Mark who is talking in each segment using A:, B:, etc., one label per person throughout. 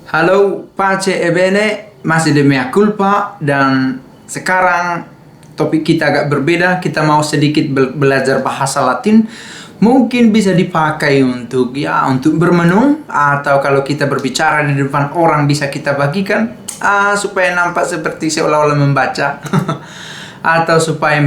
A: Halo, pace e bene, masih di mea culpa dan sekarang topik kita agak berbeda. Kita mau sedikit belajar bahasa Latin. Mungkin bisa dipakai untuk bermenung atau kalau kita berbicara di depan orang bisa kita bagikan supaya nampak seperti seolah-olah membaca atau supaya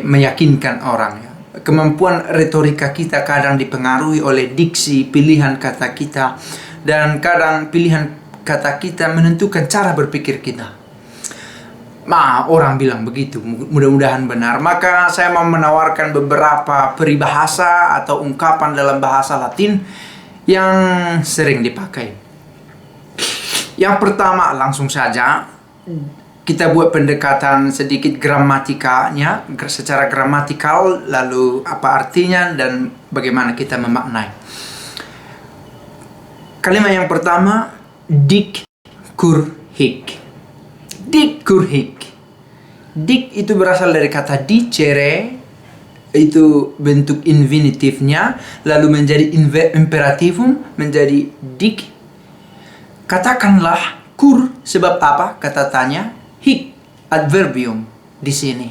A: meyakinkan orang ya. Kemampuan retorika kita kadang dipengaruhi oleh diksi, pilihan kata kita, dan kadang pilihan kata kita menentukan cara berpikir kita. Orang bilang begitu, mudah-mudahan benar. Maka saya mau menawarkan beberapa peribahasa atau ungkapan dalam bahasa Latin yang sering dipakai. Yang pertama, langsung saja kita buat pendekatan sedikit gramatikanya, secara gramatikal, lalu apa artinya dan bagaimana kita memaknai. Kalimat yang pertama, dik kur hic. Dik kur hic. Dik itu berasal dari kata dicere, itu bentuk infinitifnya, lalu menjadi imperativum, menjadi dik. Katakanlah kur, sebab apa? Kata tanya. Hic, adverbium di sini.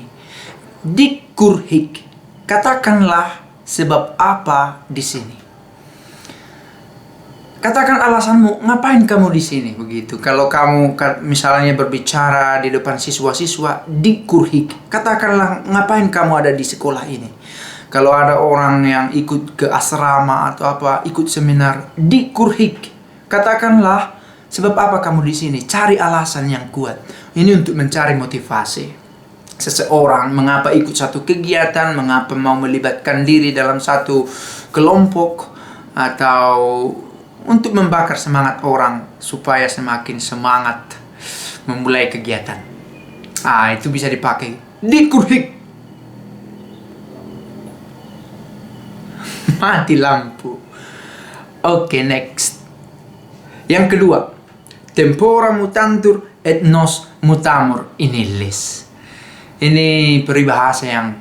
A: Dik kur hic. Katakanlah sebab apa di sini. Katakan alasanmu, ngapain kamu di sini begitu. Kalau kamu misalnya berbicara di depan siswa-siswa, dik kur hic. Katakanlah ngapain kamu ada di sekolah ini. Kalau ada orang yang ikut ke asrama atau apa, ikut seminar, dik kur hic. Katakanlah sebab apa kamu di sini. Cari alasan yang kuat. Ini untuk mencari motivasi seseorang mengapa ikut satu kegiatan, mengapa mau melibatkan diri dalam satu kelompok, atau untuk membakar semangat orang supaya semakin semangat memulai kegiatan. Itu bisa dipakai. Dik kur hic. Mati lampu. Oke, next. Yang kedua, tempora mutantur et nos mutamur in illis. Ini peribahasa yang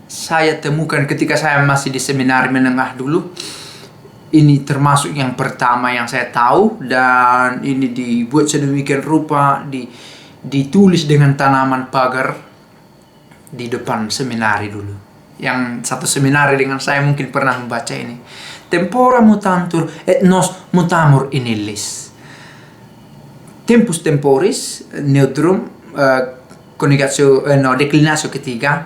A: saya temukan ketika saya masih di seminar menengah dulu. Ini termasuk yang pertama yang saya tahu, dan ini dibuat sedemikian rupa, ditulis dengan tanaman pagar di depan seminari dulu. Yang satu seminari dengan saya mungkin pernah membaca ini. Tempora mutantur et nos mutamur in illis. Tempus temporis, neutrum, deklinasio ketiga,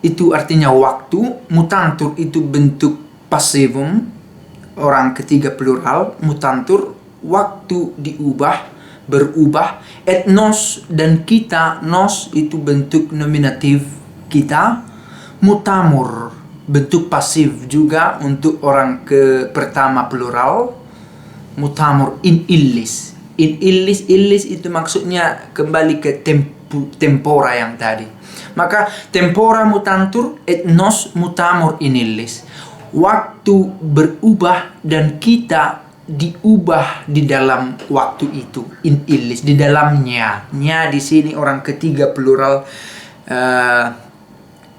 A: itu artinya waktu. Mutantur itu bentuk passivum, orang ketiga plural. Mutantur, waktu diubah, berubah. Et nos, dan kita. Nos itu bentuk nominatif kita. Mutamur, bentuk pasif juga untuk orang pertama plural. Mutamur in illis. In illis, illis itu maksudnya kembali ke tempora yang tadi. Maka tempora mutantur et nos mutamur in illis. Waktu berubah dan kita diubah di dalam waktu itu. In illis, di dalamnya. Nya di sini orang ketiga plural,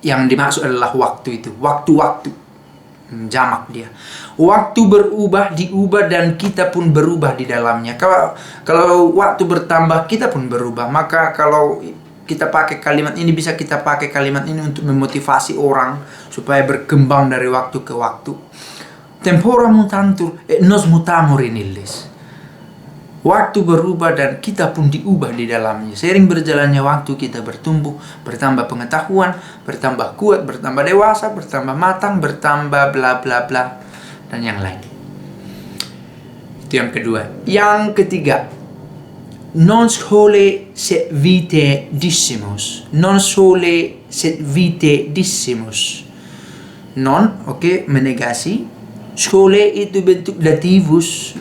A: yang dimaksud adalah waktu itu. Waktu-waktu, jamak dia. Waktu berubah, diubah, dan kita pun berubah di dalamnya. Kalau waktu bertambah, kita pun berubah. Maka kalau kita pakai kalimat ini, bisa kita pakai kalimat ini untuk memotivasi orang supaya berkembang dari waktu ke waktu. Tempora mutantur et nos mutamur in illis. Waktu berubah dan kita pun diubah di dalamnya. Seiring berjalannya waktu kita bertumbuh, bertambah pengetahuan, bertambah kuat, bertambah dewasa, bertambah matang, bertambah bla bla bla, dan yang lain. Itu yang kedua. Yang ketiga, non sole sed vitae discimus. Non sole sed vitae discimus. Non, menegasi. Sole itu bentuk dativus,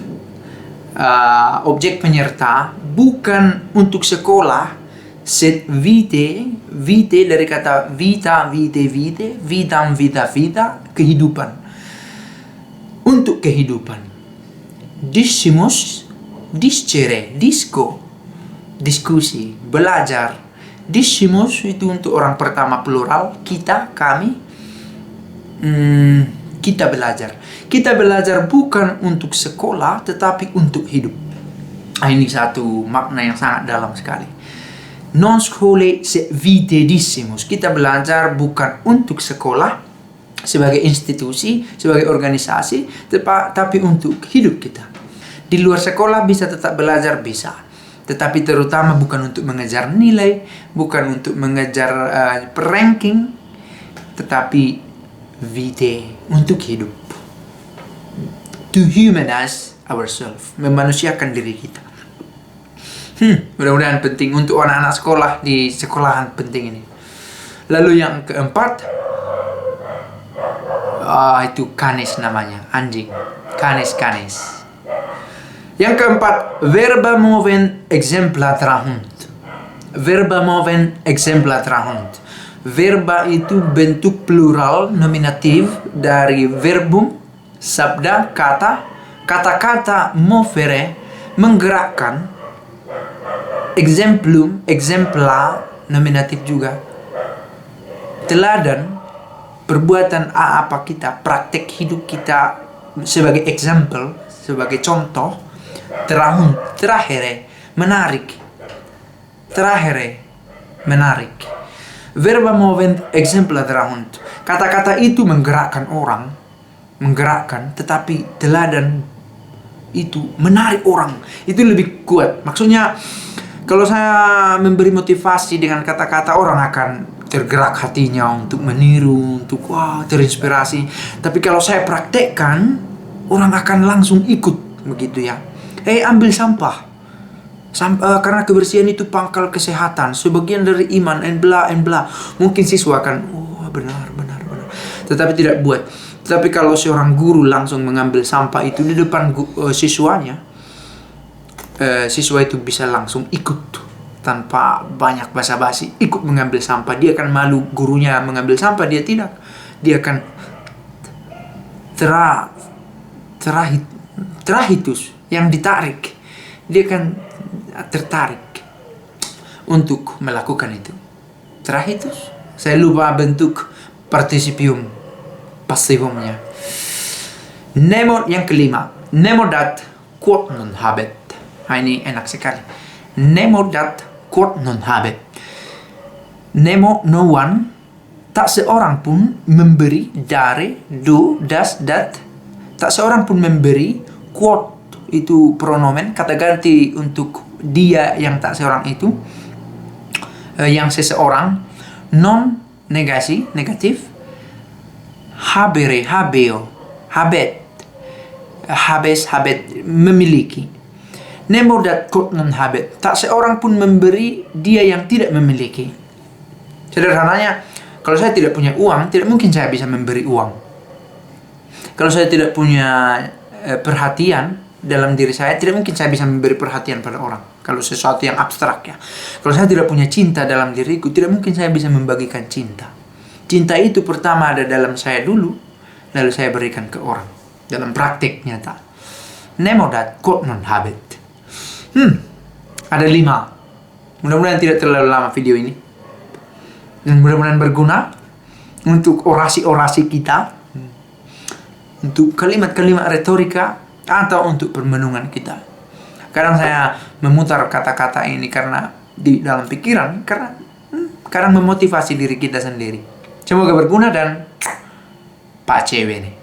A: objek penyerta, bukan untuk sekolah. Sed vitae, vitae dari kata vita, vitae, vitae, vitam, vita, vita, kehidupan. Untuk kehidupan. Discimus, discere, disco, diskusi, belajar. Discimus itu untuk orang pertama plural, kita, kami. Kita belajar. Kita belajar bukan untuk sekolah, tetapi untuk hidup. Ini satu makna yang sangat dalam sekali. Non scholae videdissimus. Kita belajar bukan untuk sekolah sebagai institusi, sebagai organisasi, tapi untuk hidup kita. Di luar sekolah bisa tetap belajar, bisa. Tetapi terutama bukan untuk mengejar nilai, bukan untuk mengejar ranking, tetapi vitae, untuk hidup. To humanize ourselves, memanusiakan diri kita. Mudah-mudahan penting untuk anak-anak sekolah di sekolahan penting ini. Lalu yang keempat, itu canis namanya, anjing. Canis. Yang keempat, verba movent exempla trahunt. Verba movent exempla trahunt. Verba itu bentuk plural nominatif dari verbum, sabda, kata. Kata-kata movere, menggerakkan. Exemplum, exempla, nominatif juga. Teladan, perbuatan apa kita, praktek hidup kita sebagai example, sebagai contoh. Terakhir, menarik. Verba movent exempla trahunt. Kata-kata itu menggerakkan orang, tetapi teladan itu menarik orang. Itu lebih kuat. Maksudnya, kalau saya memberi motivasi dengan kata-kata, orang akan tergerak hatinya untuk meniru, untuk terinspirasi. Tapi kalau saya praktekkan, orang akan langsung ikut, begitu ya. Ambil sampah. Karena kebersihan itu pangkal kesehatan, sebagian dari iman, and bla. Mungkin siswa akan, benar. Tetapi tidak buat. Tetapi kalau seorang guru langsung mengambil sampah itu di depan siswanya, siswa itu bisa langsung ikut tanpa banyak basa-basi, ikut mengambil sampah. Dia akan malu gurunya mengambil sampah, dia tidak. Dia akan terahitus, yang ditarik. Dia akan tertarik untuk melakukan itu. Terahitus, saya lupa bentuk participium passivumnya. Nemo yang kelima, nemo dat quod non habet. Ini enak sekali. Nemo dat quod non habet. Nemo, no one, tak seorang pun memberi, dari, do, das, dat. Tak seorang pun memberi. Quod itu pronomen, kata ganti untuk dia yang tak seorang itu, yang seseorang. Non, negasi, negatif. Habere, habeo, habet, habes, habet, memiliki. Nemo dat quod non habet. Tak seorang pun memberi dia yang tidak memiliki. Sederhananya, kalau saya tidak punya uang, tidak mungkin saya bisa memberi uang. Kalau saya tidak punya perhatian dalam diri saya, tidak mungkin saya bisa memberi perhatian pada orang. Kalau sesuatu yang abstrak ya. Kalau saya tidak punya cinta dalam diriku, tidak mungkin saya bisa membagikan cinta. Cinta itu pertama ada dalam saya dulu, lalu saya berikan ke orang. Dalam praktik nyata. Nemo dat quod non habet. Ada 5. Mudah-mudahan tidak terlalu lama video ini. Dan mudah-mudahan berguna untuk orasi-orasi kita, untuk kalimat-kalimat retorika, atau untuk permenungan kita. Kadang saya memutar kata-kata ini karena di dalam pikiran, karena kadang memotivasi diri kita sendiri. Semoga berguna dan pace bene.